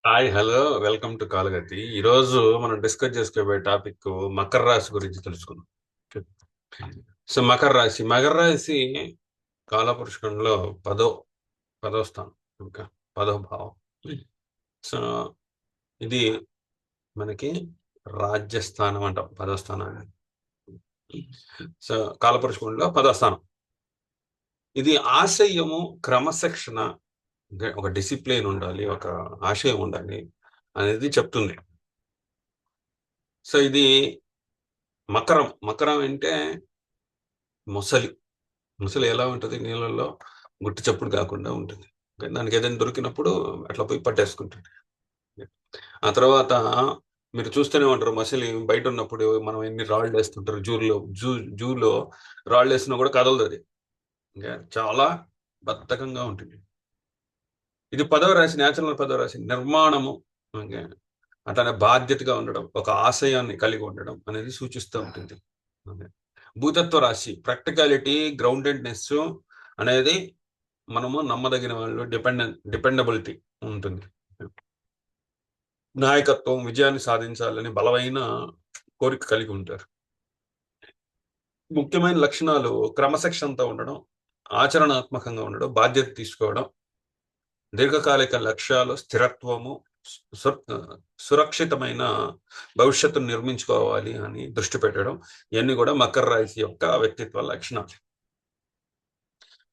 Hi hello welcome to Kalagati. ఈరోజు మనం discuss చేసుకోబోయే టాపిక్ మకర రాశి గురించి తెలుసుకుందాం. సో మకర రాశి కాలపురుషుకంలో పదో పదో స్థానం, ఇంకా పదో భావం. సో ఇది మనకి రాజ్యస్థానం అంటాం, పదో స్థానాన్ని. సో కాలపురుషుకంలో పదో స్థానం. ఇది ఆశయము, క్రమశిక్షణ, ఒక డిసిప్లిన్ ఉండాలి, ఒక ఆశయం ఉండాలి అనేది చెప్తుంది. సో ఇది మకరం. మకరం అంటే మొసలి. మొసలి ఎలా ఉంటుంది? నీళ్ళల్లో గుట్టు చప్పుడు కాకుండా ఉంటుంది. దానికి ఏదైనా దొరికినప్పుడు అట్లా పోయి పట్టేసుకుంటుంది. ఆ తర్వాత మీరు చూస్తూనే ఉంటారు, మొసలి బయట ఉన్నప్పుడు మనం ఎన్ని రాళ్ళు వేస్తుంటారు. జూలో రాళ్ళు వేసినా కూడా కదలదు అది. ఇంకా చాలా బద్ధకంగా ఉంటుంది. ఇది పదవ రాశి, నేచురల్ పదవ రాశి. నిర్మాణము, ఓకే, అట్లానే బాధ్యతగా ఉండడం, ఒక ఆశయాన్ని కలిగి ఉండడం అనేది సూచిస్తూ ఉంటుంది. ఓకే. భూతత్వ రాశి, ప్రాక్టికాలిటీ, గ్రౌండెడ్నెస్ అనేది, మనము నమ్మదగిన వాళ్ళు, డిపెండబిలిటీ ఉంటుంది. నాయకత్వం, విజయాన్ని సాధించాలని బలమైన కోరిక కలిగి ఉంటారు. ముఖ్యమైన లక్షణాలు క్రమశిక్షణతో ఉండడం, ఆచరణాత్మకంగా ఉండడం, బాధ్యత తీసుకోవడం, దీర్ఘకాలిక లక్ష్యాలు, స్థిరత్వము, సురక్షితమైన భవిష్యత్తును నిర్మించుకోవాలి అని దృష్టి పెట్టడం, ఇవన్నీ కూడా మకర రాశి యొక్క వ్యక్తిత్వ లక్షణాలు.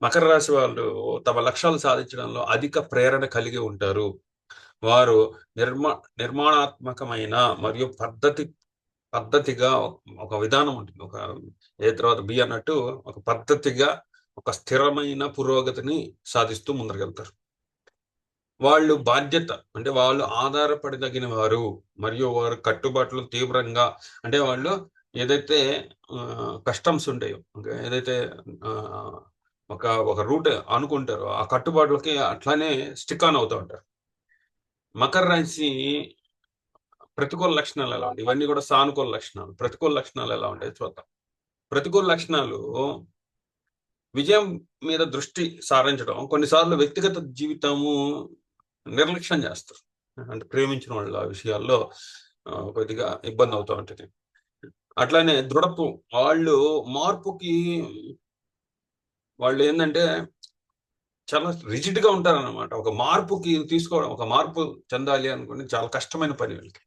మకర రాశి వాళ్ళు తమ లక్ష్యాలు సాధించడంలో అధిక ప్రేరణ కలిగి ఉంటారు. వారు నిర్మాణాత్మకమైన మరియు పద్ధతిగా ఒక విధానం ఉంటుంది. ఒక ఏ తర్వాత బి అన్నట్టు ఒక పద్ధతిగా ఒక స్థిరమైన పురోగతిని సాధిస్తూ ముందరకెళ్తారు. వాళ్ళు బాధ్యత, అంటే వాళ్ళు ఆధారపడదగిన వారు, మరియు వారు కట్టుబాట్లు తీవ్రంగా, అంటే వాళ్ళు ఏదైతే కస్టమ్స్ ఉంటాయో, ఏదైతే ఒక ఒక రూట్ అనుకుంటారో ఆ కట్టుబాట్లకి అట్లానే స్టిక్ ఆన్ అవుతూ ఉంటారు. మకర రాశి ప్రతికూల లక్షణాలు ఎలా ఉంటాయి? ఇవన్నీ కూడా సానుకూల లక్షణాలు. ప్రతికూల లక్షణాలు ఎలా ఉంటాయి చూద్దాం. ప్రతికూల లక్షణాలు విజయం మీద దృష్టి సారించడం, కొన్నిసార్లు వ్యక్తిగత జీవితము నిర్లక్ష్యం చేస్తారు. అంటే ప్రేమించిన వాళ్ళ విషయాల్లో కొద్దిగా ఇబ్బంది అవుతూ ఉంటుంది. అట్లానే దృఢత్వం, వాళ్ళు మార్పుకి, వాళ్ళు ఏంటంటే చాలా రిజిడ్ గా ఉంటారన్నమాట. ఒక మార్పుకి తీసుకోవడం, ఒక మార్పు చెందాలి అనుకుని చాలా కష్టమైన పని వీళ్ళకి.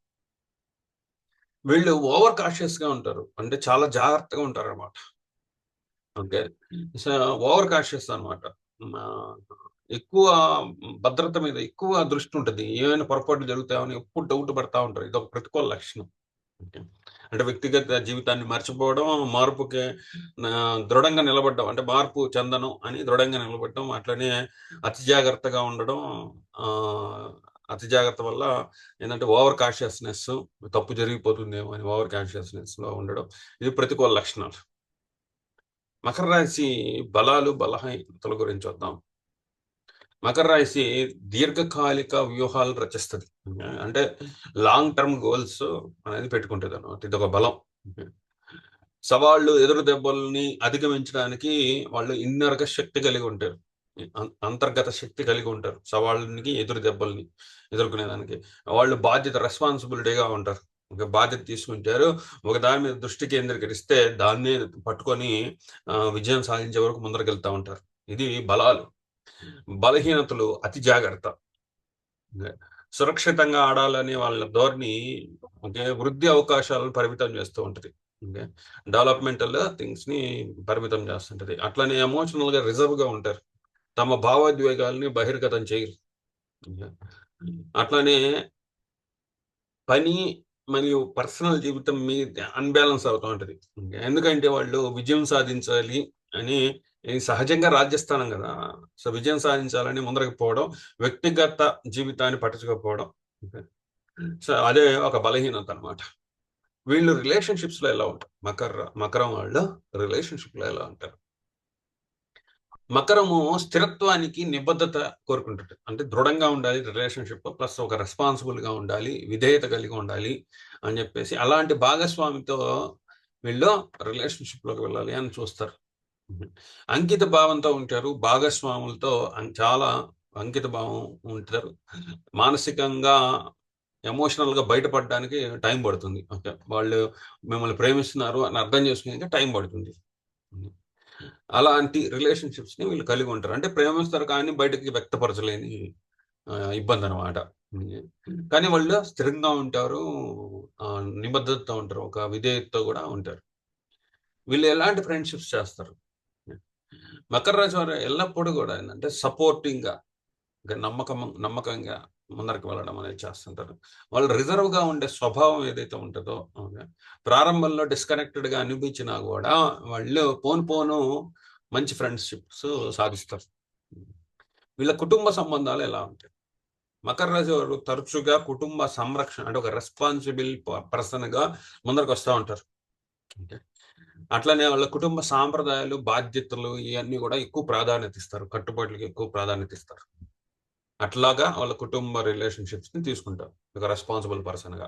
వీళ్ళు ఓవర్ కాషియస్ గా ఉంటారు, అంటే చాలా జాగ్రత్తగా ఉంటారు అనమాట. ఓకే. సో ఓవర్ కాషియస్ అనమాట. ఎక్కువ భద్రత మీద ఎక్కువ దృష్టి ఉంటుంది. ఏమైనా పొరపాట్లు జరుగుతాయని ఎప్పుడు డౌట్ పడతా ఉంటారు. ఇది ఒక ప్రతికూల లక్షణం. ఓకే. అంటే వ్యక్తిగత జీవితాన్ని మర్చిపోవడం, మార్పుకి దృఢంగా నిలబడడం, అంటే మార్పు చెందను అని దృఢంగా నిలబడడం, అట్లనే అతి జాగ్రత్తగా ఉండడం. ఆ అతి జాగ్రత్త వల్ల ఏంటంటే ఓవర్ కాన్షియస్నెస్, తప్పు జరిగిపోతుందేమో అని ఓవర్ కాన్షియస్నెస్ లో ఉండడం, ఇది ప్రతికూల లక్షణాలు. మకర రాశి బలాలు, బలహీనతల గురించి వద్దాం. మకర రాశి దీర్ఘకాలిక వ్యూహాలు రచిస్తుంది. అంటే లాంగ్ టర్మ్ గోల్స్ అనేది పెట్టుకుంటుంది అన్నమాట. ఇది ఒక బలం. సవాళ్ళు, ఎదురు దెబ్బల్ని అధిగమించడానికి వాళ్ళు ఇన్నర్గా శక్తి కలిగి ఉంటారు. అంతర్గత శక్తి కలిగి ఉంటారు. సవాళ్ళకి, ఎదురు దెబ్బల్ని ఎదుర్కొనేదానికి వాళ్ళు బాధ్యత, రెస్పాన్సిబిలిటీగా ఉంటారు. ఒక బాధ్యత తీసుకుంటారు. ఒక దాని మీద దృష్టి కేంద్రీకరిస్తే దాన్నే పట్టుకొని విజయం సాధించే వరకు ముందరకెళ్తా ఉంటారు. ఇది బలాలు. బలహీనతలు అతి జాగ్రత్త. సురక్షితంగా ఆడాలని వాళ్ళ ధోరణి, ఓకే, వృద్ధి అవకాశాలను పరిమితం చేస్తూ ఉంటది. ఓకే. డెవలప్మెంటల్ థింగ్స్ ని పరిమితం చేస్తుంటది. అట్లనే ఎమోషనల్ గా రిజర్వ్ గా ఉంటారు. తమ భావోద్వేగాల్ని బహిర్గతం చేయరు. అట్లనే పని మరియు పర్సనల్ జీవితం మీద అన్బ్యాలెన్స్ అవుతూ ఉంటది. ఎందుకంటే వాళ్ళు విజయం సాధించాలి అని, సహజంగా రాజ్యస్థానం కదా. సో విజయం సాధించాలని ముందరకు పోవడం, వ్యక్తిగత జీవితాన్ని పట్టించుకోకపోవడం. సో అదే ఒక బలహీనత అనమాట. వీళ్ళు రిలేషన్షిప్స్ లో ఎలా ఉంటారు? మకరం వాళ్ళు రిలేషన్షిప్ లో ఎలా ఉంటారు? మకరము స్థిరత్వానికి నిబద్ధత కోరుకుంటుంది. అంటే దృఢంగా ఉండాలి రిలేషన్షిప్, ప్లస్ ఒక రెస్పాన్సిబుల్ గా ఉండాలి, విధేయత కలిగి ఉండాలి అని చెప్పేసి, అలాంటి భాగస్వామితో వీళ్ళు రిలేషన్షిప్ లోకి వెళ్ళాలి అని చూస్తారు. అంకిత భావంతో ఉంటారు. భాగస్వాములతో చాలా అంకిత భావం ఉంటారు. మానసికంగా, ఎమోషనల్‌గా బయటపడడానికి టైం పడుతుంది. ఓకే. వాళ్ళు మిమ్మల్ని ప్రేమిస్తున్నారు అని అర్థం చేసుకునేకి టైం పడుతుంది. హ్మ్. అలాంటి రిలేషన్‌షిప్స్‌ని వీళ్ళు కలిగి ఉంటారు. అంటే ప్రేమిస్తారు కానీ బయటకి వ్యక్తపరచలేని ఇబ్బందనమాట. హ్మ్. కానీ వాళ్ళు స్థిరంగా ఉంటారు. నిబద్ధతతో ఉంటారు. ఒక విధేయతతో గూడా ఉంటారు. వీళ్ళు ఎలాంటి ఫ్రెండ్‌షిప్స్ చేస్తారు? మకర రాశి వారు ఎల్లప్పుడూ గూడా ఏందంటే సపోర్టింగ్‌గా, నమ్మకంగా ముందరికి వెళ్ళడం అనేది చేస్తుంటారు. వాళ్ళు రిజర్వ్‌గా ఉండే స్వభావం ఏదైతే ఉంటదో, ఓకే, ప్రారంభంలో డిస్కనెక్టెడ్‌గా అనిపించినా గూడా వాళ్ళు పోను పోను మంచి ఫ్రెండ్‌షిప్స్ సాధిస్తారు. వీళ్ళ కుటుంబ సంబంధాలు ఎలా ఉంటాయి? మకర రాశి వారు తరచుగా కుటుంబ సంరక్షణ అంటే ఒక రెస్పాన్సిబుల్ పర్సన్‌గా ముందరకొస్తా ఉంటారు. ఓకే. అట్లనే వాళ్ళ కుటుంబ సాంప్రదాయాలు, బాధ్యతలు ఇయన్నీ గూడా ఎక్కువ ప్రాధాన్యత ఇస్తారు. కట్టుబాట్లకి ఎక్కువ ప్రాధాన్యత ఇస్తారు. అట్లాగా వాళ్ళ కుటుంబ రిలేషన్‌షిప్స్‌ని తీసుకుంటారు. ఒక రెస్పాన్సిబుల్ పర్సన్‌గా.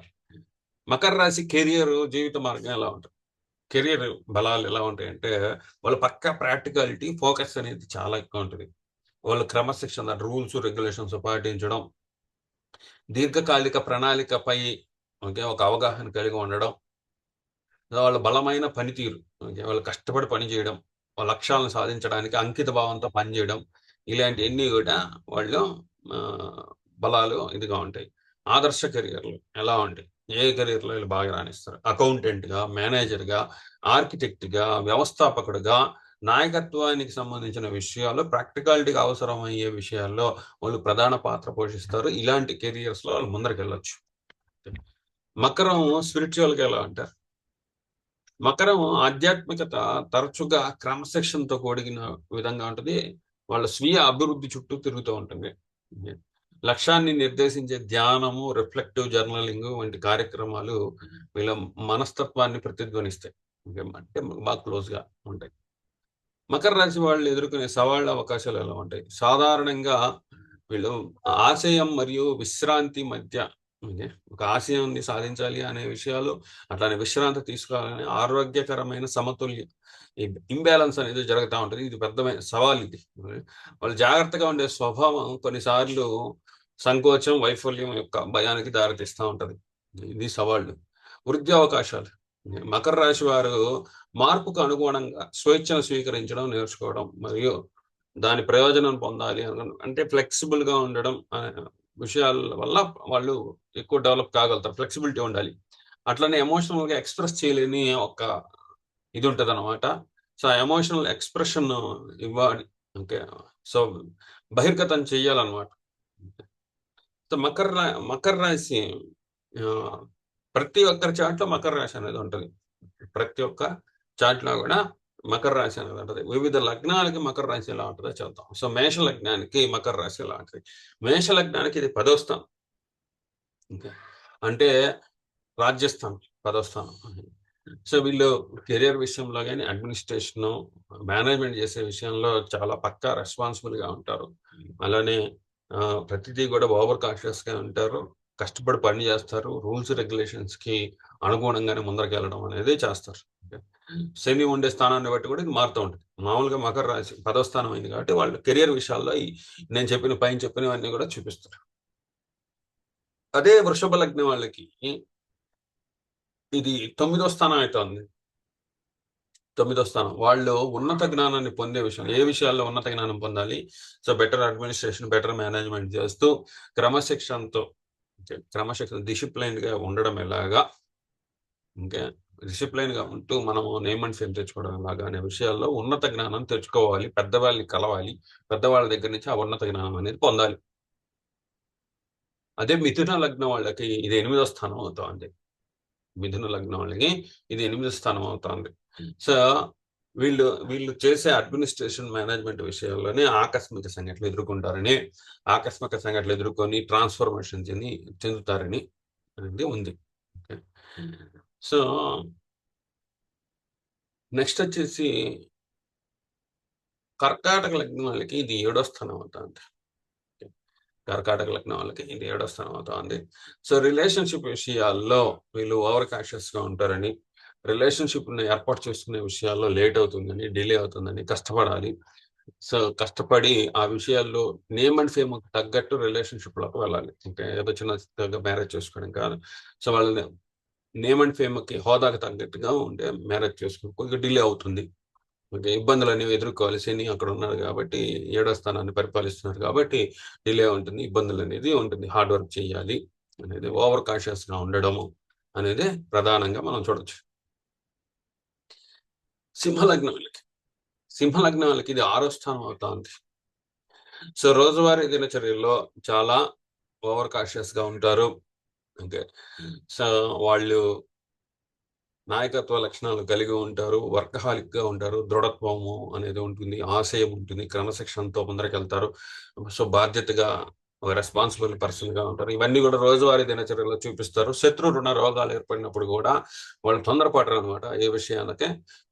మకర రాశి కెరియర్, జీవిత మార్గం ఎలా ఉంటది? కెరియర్ బలాలు ఎలా ఉంటాయంటే, వాళ్ళు పక్కా ప్రాక్టికాలిటీ, ఫోకస్ అనేది చాలా ఎక్కువ ఉంటది. వాళ్ళు క్రమశిక్షణ, రూల్స్, రెగ్యులేషన్స్ పాటించడం, దీర్ఘకాలిక ప్రణాళికపై ఓకే, ఒక అవగాహన కలిగి ఉండడం, వాళ్ళ బలమైన పనితీరు, ఓకే, వాళ్ళు కష్టపడి పని చేయడం, వాళ్ళ లక్ష్యాలను సాధించడానికి అంకిత భావంతో పనిచేయడం, ఇలాంటియన్నీ గూడా వాళ్ళు ఆహ్, బలాలు ఇదిగా ఉంటాయి. ఆదర్శ కెరియర్‌లు ఎలా ఉంటాయి? ఏ కెరియర్‌లో వీళ్ళు బాగా రాణిస్తారు? అకౌంటెంట్‌గా, మేనేజర్‌గా, ఆర్కిటెక్ట్‌గా, వ్యవస్థాపకుడుగా, నాయకత్వానికి సంబంధించిన విషయాల్లో ప్రాక్టికాలిటీగా అవసరమయ్యే విషయాల్లో వాళ్ళు ప్రధాన పాత్ర పోషిస్తారు. ఇలాంటి కెరియర్స్‌లో వాళ్ళు ముందరికెళ్ళొచ్చు. మకరం స్పిరిచ్యువల్‌గా ఎలా అంటారు? మకరం ఆధ్యాత్మికత తరచుగా క్రమశిక్షణతో కూడిన విధంగా ఉంటది. వాళ్ళ స్వీయ అభివృద్ధి చుట్టూ తిరుగుతూ ఉంటుంది. లక్ష్యాన్ని నిర్దేశించే ధ్యానము, రిఫ్లెక్టివ్ జర్నలింగ్ వంటి కార్యక్రమాలు వీళ్ళ మనస్తత్వాన్ని ప్రతిధ్వనిస్తాయి. అంటే బాగా క్లోజ్‌గా ఉంటాయి. మకర రాశి వాళ్ళు ఎదుర్కొనే సవాళ్ళ అవకాశాలు ఎలా ఉంటాయి? సాధారణంగా వీళ్ళు ఆశయం మరియు విశ్రాంతి మధ్య, ఓకే, ఒక ఆశయాన్ని సాధించాలి అనే విషయాలు, అట్లానే విశ్రాంతి తీసుకోవాలని ఆరోగ్యకరమైన సమతుల్యం, ఇంబాలన్స్ అనేది జరుగుతా ఉంటది. ఇది పెద్దమైన సవాల్ ఇది. వాళ్ళు జాగ్రత్తగా ఉండే స్వభావం కొన్నిసార్లు సంకోచం, వైఫల్యం యొక్క భయానికి దారితీస్తా ఉంటది. ఇది సవాళ్ళు. వృద్ధి అవకాశాలు. మకర రాశి వారు మార్పుకు అనుగుణంగా స్వేచ్ఛను స్వీకరించడం నేర్చుకోవడం, మరియు దాని ప్రయోజనం పొందాలి అంటే ఫ్లెక్సిబుల్‌గా ఉండడం అనే విషయాల వల్ల వాళ్ళు ఎక్కువ డెవలప్ కాగలుగుతారు. ఫ్లెక్సిబిలిటీ ఉండాలి. అట్లనే ఎమోషనల్‌గా ఎక్స్‌ప్రెస్ చేయలేని ఒక ఇది ఉంటదనమాట. సో, ఆ ఎమోషనల్ ఎక్స్‌ప్రెషన్ ఇవ్వాలి. ఓకే. సో, బహిర్గతం చెయ్యాలనమాట. సో, మకర రాశి ఆహ్, ప్రతి ఒక్కరి చార్ట్‌లో మకర రాశి అనేది ఉంటది. ప్రతి ఒక్క చార్ట్‌లో గూడా మకర రాశి అనేది ఉంటది. వివిధ లగ్నాలకి మకర రాశి ఎలా ఉంటదో చూద్దాం. సో, మేష లగ్నానికి మకర రాశి ఎలా ఉంటది? మేష లగ్నానికి ఇది 10వ స్థానం. ఓకే. అంటే రాజ్యస్థానం, 10వ స్థానం. సో, వీళ్ళు కెరియర్ విషయంలో గాని, అడ్మినిస్ట్రేషను, మేనేజ్‌మెంట్ చేసే విషయంలో చాలా పక్కా రెస్పాన్సిబుల్‌గా ఉంటారు. అలానే ప్రతిదీ గూడా ఓవర్ కాషియస్‌గా ఉంటారు. కష్టపడి పని జేస్తారు. రూల్స్, రెగ్యులేషన్స్‌కి అనుగుణంగానే ముందరికెళ్ళడం అనేది చేస్తారు. ఓకే. శని ఉండే స్థానాన్ని బట్టి గూడా ఇది మారుతూ ఉంటది. మామూలుగా మకర రాశి 10వ స్థానం అయింది కాబట్టి, వాళ్ళు కెరియర్ విషయాల్లో నేను పైన చెప్పినవన్నీ గూడా చూపిస్తారు. అదే వృషభ లగ్నం వాళ్ళకి ఇది 9వ స్థానం అయితోంది. 9వ స్థానం. వాళ్ళు ఉన్నత జ్ఞానాన్ని పొందే విషయం. ఏ విషయాల్లో ఉన్నత జ్ఞానం పొందాలి? So, better administration, better management చేస్తూ క్రమశిక్షణతో, ఓకే, డిసిప్లైన్డ్‌గా ఉండడం ఎలాగా? ఓకే. డిసిప్లైన్‌గా ఉంటూ మనము నేమ్ అండ్ ఫేమ్ తెచ్చుకోవడం ఎలాగా అనే విషయాల్లో ఉన్నత జ్ఞానం తెచ్చుకోవాలి. పెద్దవాళ్ళని కలవాలి. పెద్దవాళ్ళ దగ్గర నుంచి ఆ ఉన్నత జ్ఞానం అనేది పొందాలి. అదే మిథున లగ్నం వాళ్ళకి ఇది 8వ స్థానం అవుతోంది. మిథున లగ్నం వాళ్ళకి ఇది 8వ స్థానం అవుతోంది. సో, వీళ్ళు చేసే అడ్మినిస్ట్రేషన్, మేనేజ్‌మెంట్ విషయాల్లోనే ఆకస్మిక సంఘటనలు ఎదుర్కొంటారని, ఆకస్మిక సంఘటనలు ఎదుర్కొని ట్రాన్స్‌ఫర్మేషన్ చెందుతారని అనేది ఉంది. ఓకే. సో, నెక్స్ట్ వచ్చేసి కర్కాటక లగ్నం వాళ్ళకి ఇది 7వ స్థానం అవుతాంది. కర్కాటక లగ్నం వాళ్ళకి ఇది 7వ స్థానం అవుతాంది. సో, రిలేషన్‌షిప్ విషయాల్లో వీళ్ళు ఓవర్ కాషియస్‌గా ఉంటారని, రిలేషన్‌షిప్‌ని ఏర్పాటు చేసుకునే విషయాల్లో లేట్ అవుతుందని, డిలే అవుతుందని, కష్టపడాలి. సో కష్టపడి ఆ విషయాల్లో నేమ్ అండ్ ఫేమ్ తగ్గట్టు రిలేషన్షిప్ లోకి వెళ్ళాలి. అంటే ఏదో చిన్న మ్యారేజ్ చేసుకోవడం కాదు. సో వాళ్ళని నేమ్ అండ్ ఫేమ్ కి హోదాకి తగ్గట్టుగా ఉంటే మ్యారేజ్ చేసుకుని కొద్దిగా డిలే అవుతుంది. ఓకే, ఇబ్బందులు అనేవి ఎదుర్కోవాలి. శని అక్కడ ఉన్నారు కాబట్టి 7వ స్థానాన్ని పరిపాలిస్తున్నారు కాబట్టి డిలే ఉంటుంది, ఇబ్బందులు అనేది ఉంటుంది. హార్డ్ వర్క్ చేయాలి అనేది, ఓవర్ కాషియస్ గా ఉండడము అనేది ప్రధానంగా మనం చూడొచ్చు. సింహలగ్నం వాళ్ళకి సింహలగ్నం వాళ్ళకి ఇది 6వ స్థానం అవుతా ఉంది. సో రోజువారీ దినచర్యల్లో చాలా ఓవర్ కాషియస్ గా ఉంటారు. ఓకే, సో వాళ్ళు నాయకత్వ లక్షణాలు కలిగి ఉంటారు. వర్కహాలిక్ గా ఉంటారు. దృఢత్వము అనేది ఉంటుంది. ఆశయం ఉంటుంది. క్రమశిక్షణతో ముందరకెళ్తారు. సో బాధ్యతగా ఒక రెస్పాన్సిబుల్ పర్సన్ గా ఉంటారు. ఇవన్నీ కూడా రోజువారీ దినచర్యలో చూపిస్తారు. శత్రు రుణ రోగాలు ఏర్పడినప్పుడు కూడా వాళ్ళు తొందరపడరు అనమాట ఏ విషయాలకే.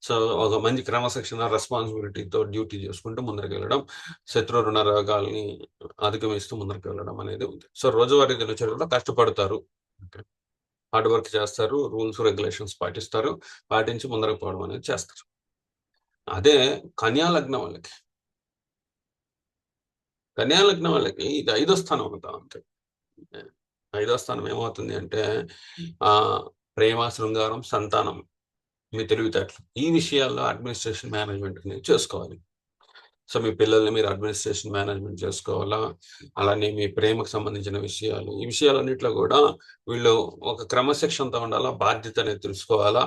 సో ఒక మంచి క్రమశిక్షణ రెస్పాన్సిబిలిటీతో డ్యూటీ చేసుకుంటూ ముందరికి వెళ్ళడం, శత్రు రుణ రోగాల్ని అధిగమిస్తూ ముందరికి వెళ్ళడం అనేది ఉంది. సో రోజువారీ దినచర్యలో కష్టపడతారు. హార్డ్ వర్క్ చేస్తారు. రూల్స్ రెగ్యులేషన్స్ పాటిస్తారు. పాటించి ముందరకు పోవడం అనేది చేస్తారు. అదే కన్యా లగ్నం వాళ్ళకి కన్యా లగ్నం వాళ్ళకి ఇది 5వ స్థానం అవుతా ఉంది. 5వ స్థానం ఏమవుతుంది అంటే ఆ ప్రేమ, శృంగారం, సంతానం, మీ తెలివితేటలు ఈ విషయాల్లో అడ్మినిస్ట్రేషన్ మేనేజ్మెంట్ అనేది చేసుకోవాలి. సో మీ పిల్లల్ని మీరు అడ్మినిస్ట్రేషన్ మేనేజ్మెంట్ చేసుకోవాలా. అలానే మీ ప్రేమకు సంబంధించిన విషయాలు, ఈ విషయాలన్నిట్లో కూడా వీళ్ళు ఒక క్రమశిక్షణతో ఉండాలా. బాధ్యత అనేది తెలుసుకోవాలా.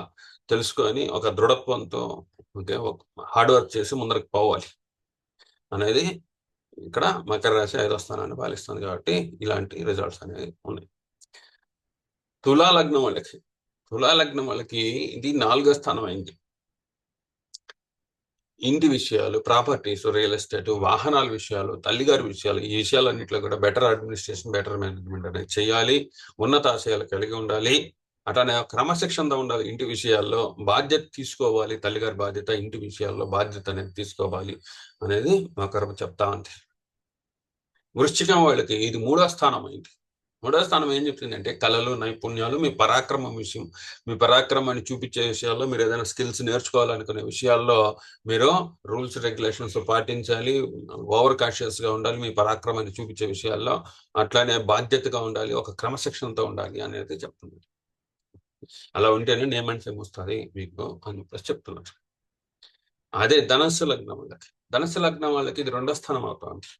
తెలుసుకొని ఒక దృఢత్వంతో ఓకే హార్డ్ వర్క్ చేసి ముందరకు పోవాలి అనేది ఇక్కడ మకర రాశి 5వ స్థానాన్ని పాలిస్తుంది కాబట్టి ఇలాంటి రిజల్ట్స్ అనేవి ఉన్నాయి. తులా లగ్నం వాళ్ళకి తులా లగ్నం వాళ్ళకి ఇది 4వ స్థానం అయింది. ఇంటి విషయాలు, ప్రాపర్టీస్, రియల్ ఎస్టేట్, వాహనాల విషయాలు, తల్లిగారి విషయాలు, ఈ విషయాలన్నింటిలో కూడా బెటర్ అడ్మినిస్ట్రేషన్, బెటర్ మేనేజ్మెంట్ అనేది చేయాలి. ఉన్నత ఆశయాలు కలిగి ఉండాలి. అట్లానే క్రమశిక్షణతో ఉండాలి. ఇంటి విషయాల్లో బాధ్యత తీసుకోవాలి. తల్లిగారి బాధ్యత, ఇంటి విషయాల్లో బాధ్యత అనేది తీసుకోవాలి అనేది మకరం చెప్తా ఉంది. వృశ్చికం వాళ్ళకి ఇది 3వ స్థానం అయింది. 3వ స్థానం ఏం చెప్తుందంటే కళలు, నైపుణ్యాలు, మీ పరాక్రమం విషయం, మీ పరాక్రమాన్ని చూపించే విషయాల్లో, మీరు ఏదైనా స్కిల్స్ నేర్చుకోవాలనుకునే విషయాల్లో మీరు రూల్స్ రెగ్యులేషన్స్ పాటించాలి. ఓవర్ కాషియస్ గా ఉండాలి. మీ పరాక్రమాన్ని చూపించే విషయాల్లో అట్లానే బాధ్యతగా ఉండాలి. ఒక క్రమశిక్షణతో ఉండాలి అనేది చెప్తుంది. అలా ఉంటేనే నేమ్ అండ్ ఫేమ్ వస్తుంది మీకు అని చెప్తున్నారు. అదే ధనస్సు లగ్నం వాళ్ళకి ధనస్సు లగ్నం వాళ్ళకి ఇది 2వ స్థానం అవుతుంది.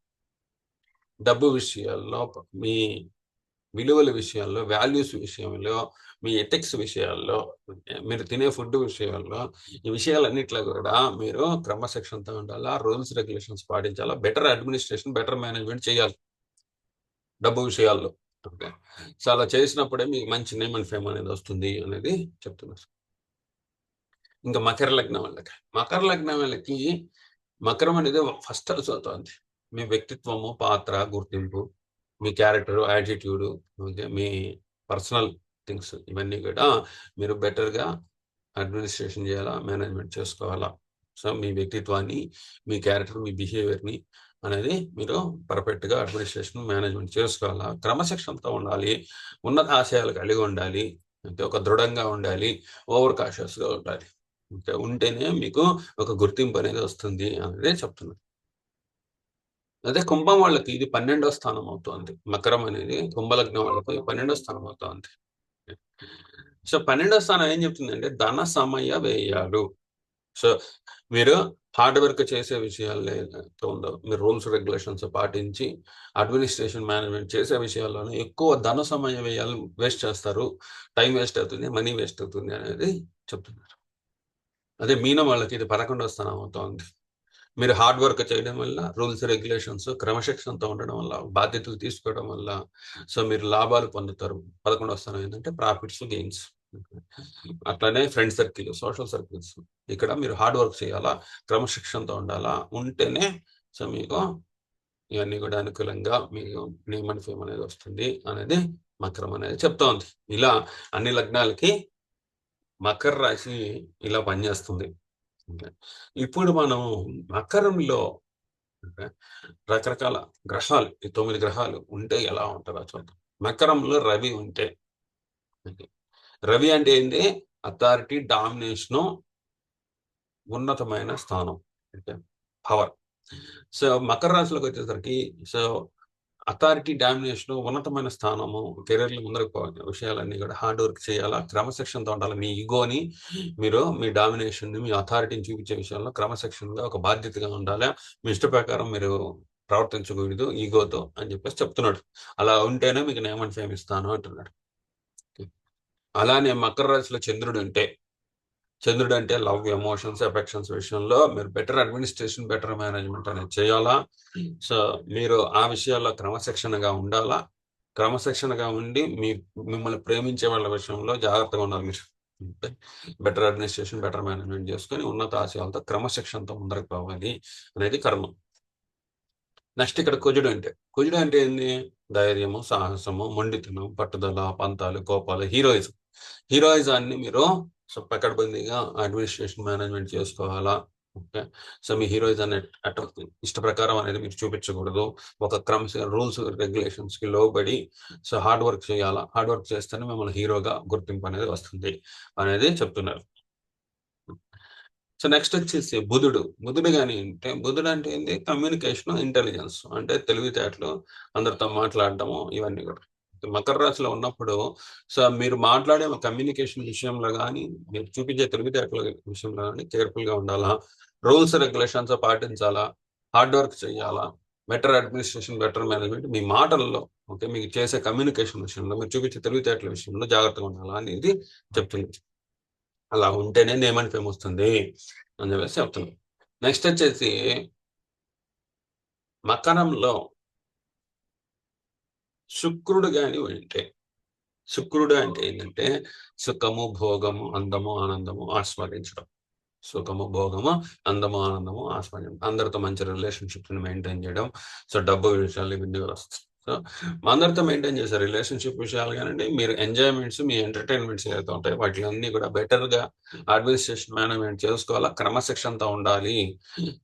డబ్బు విషయాల్లో, మీ విలువల విషయాల్లో, వాల్యూస్ విషయంలో, మీ ఎథిక్స్ విషయాల్లో, మీరు తినే ఫుడ్ విషయాల్లో, ఈ విషయాలన్నిట్లో కూడా మీరు క్రమశిక్షణతో ఉండాలా. రూల్స్ రెగ్యులేషన్స్ పాటించాలా. బెటర్ అడ్మినిస్ట్రేషన్, బెటర్ మేనేజ్మెంట్ చేయాలి డబ్బు విషయాల్లో. ఓకే, సో అలా చేసినప్పుడే మీకు మంచి నేమ్ అండ్ ఫేమ్ అనేది వస్తుంది అనేది చెప్తున్నారు. ఇంకా మకర లగ్నం వాళ్ళకి మకరం అనేది ఫస్ట్ హౌస్ అవుతుంది. మీ వ్యక్తిత్వము, పాత్ర, గుర్తింపు, మీ క్యారెక్టర్, యాటిట్యూడ్, ఓకే, మీ పర్సనల్ థింగ్స్ ఇవన్నీ కూడా మీరు బెటర్గా అడ్మినిస్ట్రేషన్ చేయాలా, మేనేజ్మెంట్ చేసుకోవాలా. సో మీ వ్యక్తిత్వాన్ని, మీ క్యారెక్టర్, మీ బిహేవియర్ని అనేది మీరు పర్ఫెక్ట్గా అడ్మినిస్ట్రేషన్ మేనేజ్మెంట్ చేసుకోవాలా. క్రమశిక్షణతో ఉండాలి. ఉన్నత ఆశయాలు కలిగి ఉండాలి. అంటే ఒక దృఢంగా ఉండాలి. ఓవర్ కాషియస్గా ఉండాలి. ఉంటేనే మీకు ఒక గుర్తింపు అనేది వస్తుంది అనేది చెప్తున్నారు. అదే కుంభం వాళ్ళకి ఇది 12వ స్థానం అవుతుంది. మకరం అనేది కుంభలగ్నం వాళ్ళకి 12వ స్థానం అవుతుంది. సో 12వ స్థానం ఏం చెప్తుందంటే ధన సమయ వ్యయాలు. సో మీరు హార్డ్ వర్క్ చేసే విషయాల్లో ఏదైతే ఉందో, మీరు రూల్స్ రెగ్యులేషన్స్ పాటించి అడ్మినిస్ట్రేషన్ మేనేజ్మెంట్ చేసే విషయాల్లోనే ఎక్కువ ధన సమయ వ్యయాలు వేస్ట్ చేస్తారు. టైం వేస్ట్ అవుతుంది, మనీ వేస్ట్ అవుతుంది అనేది చెప్తున్నారు. అదే మీనం వాళ్ళకి ఇది 11వ స్థానం అవుతుంది. మీరు హార్డ్ వర్క్ చేయడం వల్ల, రూల్స్ రెగ్యులేషన్స్ క్రమశిక్షణతో ఉండడం వల్ల, బాధ్యతలు తీసుకోవడం వల్ల సో మీరు లాభాలు పొందుతారు. 11వ స్థానం ఏంటంటే ప్రాఫిట్స్, గెయిన్స్. అట్లానే ఫ్రెండ్ సర్కిల్, సోషల్ సర్కిల్స్, ఇక్కడ మీరు హార్డ్ వర్క్ చేయాలా, క్రమశిక్షణతో ఉండాలా. ఉంటేనే సో మీకు ఇవన్నీ కూడా అనుకూలంగా మీకు నేమ్ అండ్ ఫేమ్ అనేది వస్తుంది అనేది మకరం అనేది చెప్తా ఉంది. ఇలా అన్ని లగ్నాలకి మకర రాశి ఇలా పనిచేస్తుంది. ఇప్పుడు మనం మకరంలో రకరకాల గ్రహాలు, ఈ 9 గ్రహాలు ఉంటే ఎలా ఉంటుందో చూద్దాం. మకరంలో రవి ఉంటే, రవి అంటే ఏంటి? అథారిటీ, డామినేషను, ఉన్నతమైన స్థానం, అంటే పవర్. సో మకర రాశిలోకి వచ్చేసరికి సో అథారిటీ డామినేషన్, ఉన్నతమైన స్థానము, కెరీర్లో ముందరకు పోవాలి, విషయాలన్నీ కూడా హార్డ్ వర్క్ చేయాలా, క్రమశిక్షణతో ఉండాలి. మీ ఈగోని మీరు మీ డామినేషన్ని మీ అథారిటీని చూపించే విషయంలో క్రమశిక్షణగా ఒక బాధ్యతగా ఉండాలి. మీ ఇష్ట ప్రకారం మీరు ప్రవర్తించకూడదు ఈగోతో అని చెప్పేసి చెప్తున్నాడు. అలా ఉంటేనే మీకు నేమ్ అండ్ ఫేమ్ ఇస్తాను అంటున్నాడు. అలానే మకర రాశిలో చంద్రుడు అంటే లవ్, ఎమోషన్స్, ఎఫెక్షన్స్ విషయంలో మీరు బెటర్ అడ్మినిస్ట్రేషన్, బెటర్ మేనేజ్మెంట్ అనేది చేయాలా. సో మీరు ఆ విషయాల్లో క్రమశిక్షణగా ఉండాలా. క్రమశిక్షణగా ఉండి మిమ్మల్ని ప్రేమించే వాళ్ళ విషయంలో జాగ్రత్తగా ఉండాలి. మీరు బెటర్ అడ్మినిస్ట్రేషన్, బెటర్ మేనేజ్మెంట్ చేసుకొని ఉన్నత ఆశయాలతో క్రమశిక్షణతో ముందరకు పోవాలి అనేది కర్మ. నెక్స్ట్ ఇక్కడ కుజుడు అంటే ఏంది? ధైర్యము, సాహసము, మొండితనం, పట్టుదల, పంతాలు, కోపాలు, హీరోయిజాన్ని మీరు సో పకడ్బందీగా అడ్మినిస్ట్రేషన్ మేనేజ్మెంట్ చేసుకోవాలా. ఓకే. సో మీ హీరోయిజాన్ని ఇష్ట ప్రకారం అనేది మీరు చూపించకూడదు. ఒక రూల్స్ రెగ్యులేషన్స్ కి లోబడి సో హార్డ్ వర్క్ చేయాలా. హార్డ్ వర్క్ చేస్తేనే మిమ్మల్ని హీరోగా గుర్తింపు అనేది వస్తుంది అనేది చెప్తున్నారు. సో నెక్స్ట్ వచ్చేసి బుధుడు అంటే ఏంటి? కమ్యూనికేషన్, ఇంటెలిజెన్స్ అంటే తెలివితేటలు, అందరితో మాట్లాడటము, ఇవన్నీ కూడా. మకర రాశిలో ఉన్నప్పుడు సో మీరు మాట్లాడే కమ్యూనికేషన్ విషయంలో కానీ, మీరు చూపించే తెలివితేటల విషయంలో కానీ కేర్ఫుల్ గా ఉండాలా. రూల్స్ రెగ్యులేషన్స్ పాటించాలా. హార్డ్ వర్క్ చేయాలా. బెటర్ అడ్మినిస్ట్రేషన్, బెటర్ మేనేజ్మెంట్ మీ మాటల్లో, ఓకే, మీకు చేసే కమ్యూనికేషన్ విషయంలో, మీరు చూపించే తెలివితేటల విషయంలో జాగ్రత్తగా ఉండాలా అనేది చెప్తుంది. అలా ఉంటేనే నేమ్ అండ్ ఫేమ్ వస్తుంది అని చెప్పేసి చెప్తున్నాం. నెక్స్ట్ వచ్చేసి మకరంలో శుక్రుడు గాని ఉంటే, శుక్రుడు అంటే ఏంటంటే సుఖము, భోగము, అందము, ఆనందము ఆస్వాదించడం. సుఖము, భోగము, అందము, ఆనందము ఆస్వాదించడం, అందరితో మంచి రిలేషన్షిప్స్ మెయింటైన్ చేయడం. సో డబ్బు విషయాలు ఇవన్నీ వస్తాయి. సో మా అందరితో మెయింటైన్ చేసే రిలేషన్షిప్ విషయాలు కానివ్వండి, మీరు ఎంజాయ్మెంట్స్, మీ ఎంటర్టైన్మెంట్స్ ఏదైతే ఉంటాయో వాటిలన్నీ కూడా బెటర్గా అడ్మినిస్ట్రేషన్ మేనేజ్మెంట్ చేసుకోవాలా. క్రమశిక్షణతో ఉండాలి.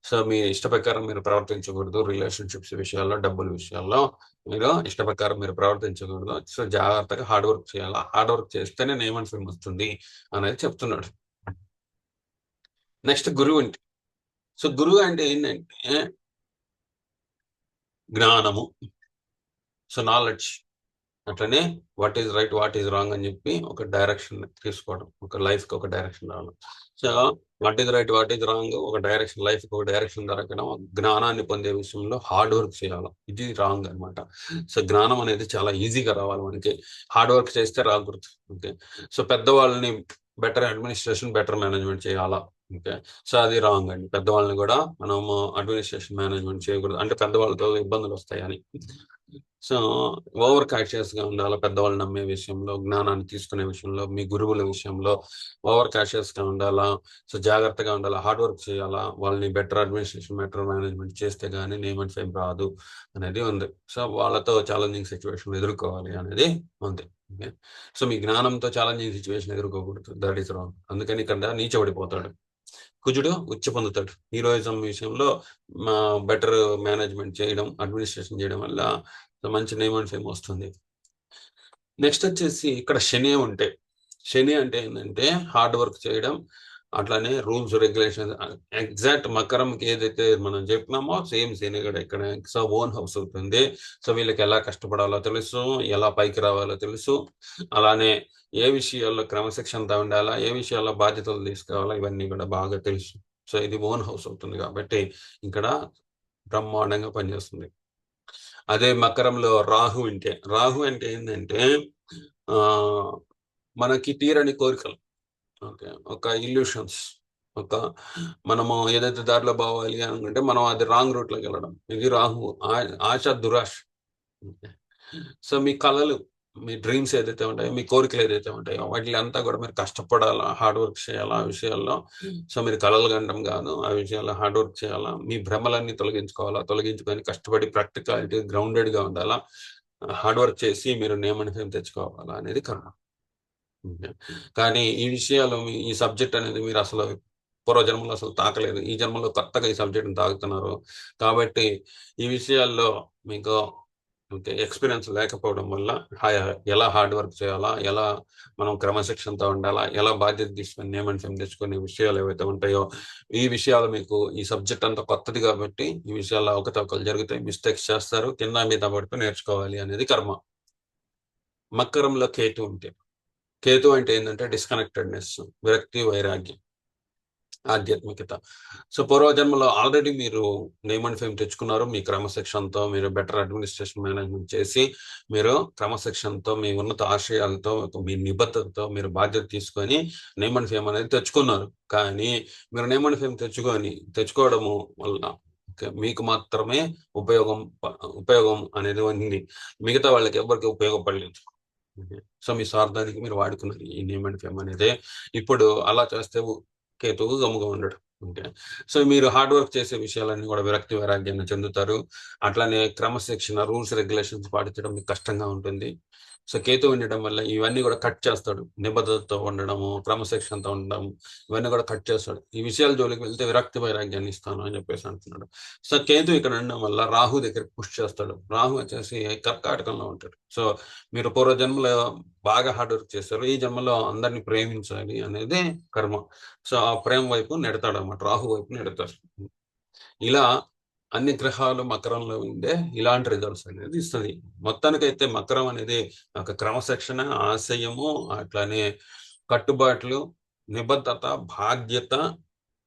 సో మీ ఇష్ట ప్రకారం మీరు ప్రవర్తించకూడదు. రిలేషన్షిప్స్ విషయాల్లో, డబ్బుల విషయాల్లో మీరు ఇష్ట ప్రకారం మీరు ప్రవర్తించకూడదు. సో జాగ్రత్తగా హార్డ్ వర్క్ చేయాలా. హార్డ్ వర్క్ చేస్తేనే నేమ్ అండ్ ఫేమ్ వస్తుంది అనేది చెప్తున్నాడు. నెక్స్ట్ గురువు అంటే ఏంటంటే జ్ఞానము, సో నాలెడ్జ్. అట్లనే what is right, what is wrong అని చెప్పి ఒక డైరెక్షన్ తీసుకోవడం, ఒక లైఫ్ కి ఒక డైరెక్షన్ రావడం. So what is right, what is wrong, ఒక డైరెక్షన్, లైఫ్ కి ఒక డైరెక్షన్ దొరకడం, జ్ఞానాన్ని పొందే విషయంలో హార్డ్ వర్క్ చేయాలి. ఇది రాంగ్ అనమాట. సో జ్ఞానం అనేది చాలా ఈజీగా రావాలి మనకి, హార్డ్ వర్క్ చేస్తే రాకూడదు. ఓకే. సో పెద్దవాళ్ళని బెటర్ అడ్మినిస్ట్రేషన్, బెటర్ మేనేజ్మెంట్ చేయాలా. ఓకే. సో అది రాంగ్ అండి. పెద్దవాళ్ళని కూడా మనము అడ్మినిస్ట్రేషన్ మేనేజ్మెంట్ చేయకూడదు, అంటే పెద్దవాళ్ళతో ఇబ్బందులు వస్తాయని. సో ఓవర్ కాషియస్ గా ఉండాలి. పెద్దవాళ్ళు నమ్మే విషయంలో, జ్ఞానాన్ని తీసుకునే విషయంలో, మీ గురువుల విషయంలో ఓవర్ కాషియస్ గా ఉండాలా. సో జాగ్రత్తగా ఉండాలా. హార్డ్ వర్క్ చేయాలా. వాళ్ళని బెటర్ అడ్మినిస్ట్రేషన్, బెటర్ మేనేజ్మెంట్ చేస్తే గానీ నేమ్ అండ్ ఫేమ్ రాదు అనేది ఉంది. సో వాళ్ళతో ఛాలెంజింగ్ సిచ్యువేషన్ ఎదుర్కోవాలి అనేది ఉంది. ఓకే. సో మీ జ్ఞానంతో ఛాలెంజింగ్ సిచ్యువేషన్ ఎదుర్కోకూడదు. That is wrong. అందుకని ఇక్కడ నీచబడిపోతాడు. కుజుడు ఉచ్చ పొందుతాడు. హీరోయిజం విషయంలో బెటర్ మేనేజ్మెంట్ చేయడం, అడ్మినిస్ట్రేషన్ చేయడం వల్ల మంచి నేమ్ అండ్ ఫేమ్ వస్తుంది. నెక్స్ట్ వచ్చేసి ఇక్కడ శని అంటే ఏంటంటే హార్డ్ వర్క్ చేయడం, అట్లానే రూల్స్ రెగ్యులేషన్. ఎగ్జాక్ట్ మకరంకి ఏదైతే మనం చెప్పినామో సేమ్ శని కూడా ఇక్కడ సో ఓన్ హౌస్ అవుతుంది. సో వీళ్ళకి ఎలా కష్టపడాలో తెలుసు, ఎలా పైకి రావాలో తెలుసు. అలానే ఏ విషయాల్లో క్రమశిక్షణతో ఉండాలా, ఏ విషయాల్లో బాధ్యతలు తీసుకోవాలా, ఇవన్నీ కూడా బాగా తెలుసు. సో ఇది ఓన్ హౌస్ అవుతుంది కాబట్టి ఇక్కడ బ్రహ్మాండంగా పనిచేస్తుంది. అదే మకరంలో రాహు అంటే ఏంటంటే మనకి తీరని కోరికలు, ఓకే, ఒక ఇల్యూషన్స్, ఒక మనము ఏదైతే దారిలో పోవాలి అనుకుంటే మనం అది రాంగ్ రూట్ లోకి వెళ్ళడం. ఇది రాహు. ఆశ, దురాశ. సో మీ కళలు, మీ డ్రీమ్స్ ఏదైతే ఉంటాయో, మీ కోరికలు ఏదైతే ఉంటాయో వాటి అంతా కూడా మీరు కష్టపడాలా, హార్డ్ వర్క్ చేయాలా ఆ విషయాల్లో. సో మీరు కళలు కనడం కాదు, ఆ విషయాల్లో హార్డ్ వర్క్ చేయాలా. మీ భ్రమలన్నీ తొలగించుకొని కష్టపడి ప్రాక్టికాలిటీ, గ్రౌండెడ్ గా ఉండాలా. హార్డ్ వర్క్ చేసి మీరు నేమ్ అండ్ ఫేమ్ తెచ్చుకోవాలా అనేది కర్మ. కానీ ఈ విషయాలు, ఈ సబ్జెక్ట్ అనేది మీరు అసలు పూర్వజన్మలో అసలు తాకలేదు. ఈ జన్మలో కొత్తగా ఈ సబ్జెక్ట్ని తాకుతున్నారు కాబట్టి ఈ విషయాల్లో మీకు ఓకే. ఎక్స్‌పీరియన్స్ లేకపోవడం వల్ల ఎలా హార్డ్ వర్క్ చేయాలా? ఎలా మనం క్రమశిక్షణతో ఉండాలా? ఎలా బాధ్యత తీసుకొని నియమం తెచ్చుకునే విషయాలు ఏవైతే ఉంటాయో, ఈ విషయాలు మీకు ఈ సబ్జెక్ట్ అంతా కొత్తది కాబట్టి, ఈ విషయాల్లో అవకతవకలు జరుగుతాయి. మిస్టేక్స్ చేస్తారు. కింద మీద పడుతూ నేర్చుకోవాలి అనేది కర్మ. మకరంలో కేతు ఉంటే. కేతు అంటే ఏందంటే డిస్‌కనెక్టెడ్‌నెస్, విరక్తి, వైరాగ్యం. ఆధ్యాత్మికత. సో, పూర్వజన్మలో ఆల్రెడీ మీరు నేమ్ అండ్ ఫేమ్ తెచ్చుకున్నారు. మీ క్రమశిక్షణతో మీరు బెటర్ అడ్మినిస్ట్రేషన్ మేనేజ్మెంట్ చేసి, మీరు క్రమశిక్షణతో మీ ఉన్నత ఆశయాలతో, మీ నిబద్ధతతో మీరు బాధ్యత తీసుకొని నేమ్ అండ్ ఫేమ్ అనేది తెచ్చుకున్నారు. కానీ మీరు నేమ్ అండ్ ఫేమ్ తెచ్చుకోవడము వల్ల మీకు మాత్రమే ఉపయోగం ఉపయోగం అనేది ఉంది. మిగతా వాళ్ళకి ఎవ్వరికీ ఉపయోగపడలేదు. సో, మీ స్వార్థానికి మీరు వాడుకున్నారు ఈ నేమ్ అండ్ ఫేమ్ అనేది. ఇప్పుడు అలా చేస్తే కేతువు గమ్ముగా ఉండడు. ఓకే. సో, మీరు హార్డ్ వర్క్ చేసే విషయాలన్నీ కూడా విరక్తి, వైరాగ్యాన్ని చెందుతారు. అట్లనే క్రమశిక్షణ, రూల్స్, రెగ్యులేషన్స్ పాటించడం మీకు కష్టంగా ఉంటుంది. సో, కేతువు ఉండడం వల్ల ఇవన్నీ కూడా కట్ చేస్తాడు. నిబద్ధతతో ఉండడము, క్రమశిక్షణతో ఉండడం, ఇవన్నీ కూడా కట్ చేస్తాడు. ఈ విషయాల జోలికి వెళ్తే విరక్తి, వైరాగ్యాన్ని ఇస్తాను అని చెప్పేసి అంటున్నాడు. సో, కేతువు ఇక్కడ ఉండడం వల్ల రాహు దగ్గరికి పుష్ చేస్తాడు. రాహు వచ్చేసి కర్కాటకంలో ఉంటాడు. సో, మీరు పూర్వజన్మలో బాగా హార్డ్ వర్క్ చేశారు. ఈ జన్మలో అందరిని ప్రేమించాలి అనేది కర్మ. సో, ఆ ప్రేమ వైపు నెడతాడన్నమాట. రాహు వైపు నెడతారు. ఇలా అన్ని గ్రహాలు మకరంలో ఉండే ఇలాంటి రిజల్ట్స్ అనేది ఇస్తది. మొత్తానికైతే మకరం అనేది ఒక క్రమశిక్షణ, ఆశయము, అట్లానే కట్టుబాట్లు, నిబద్ధత, బాధ్యత,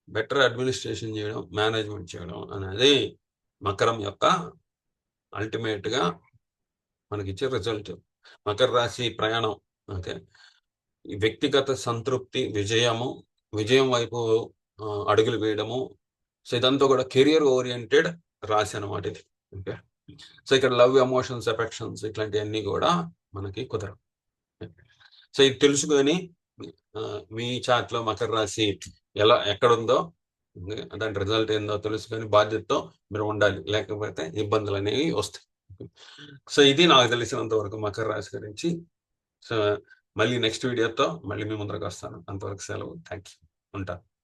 బెటర్ అడ్మినిస్ట్రేషన్ చేయడం, మేనేజ్మెంట్ చేయడం అనేది మకరం యొక్క అల్టిమేట్‌గా మనకిచ్చే రిజల్ట్. మకర రాశి ప్రయాణం. ఓకే. ఈ వ్యక్తిగత సంతృప్తి, విజయం వైపు అడుగులు వేయడము. సో, ఇదంతా కూడా కెరియర్ ఓరియెంటెడ్ రాశి అన్నమాట ఇది. ఓకే. సో, ఇక్కడ లవ్, ఎమోషన్స్, ఎఫెక్షన్స్ ఇట్లాంటియన్నీ కూడా మనకి కుదరవు. సో, ఇది తెలుసుకొని మీ చార్ట్‌లో మకర రాశి ఎక్కడుందో దాని రిజల్ట్ ఏందో తెలుసుకొని బాధ్యతతో మీరు ఉండాలి. లేకపోతే ఇబ్బందులనేవి వస్తాయి. సో, ఇది నాకు తెలిసినంత వరకు మకర రాశి గురించి. సో, మళ్ళీ నెక్స్ట్ వీడియోతో మళ్ళీ మీ ముందరకొస్తాను. అంతవరకు సెలవు. Thank you. ఉంటాను.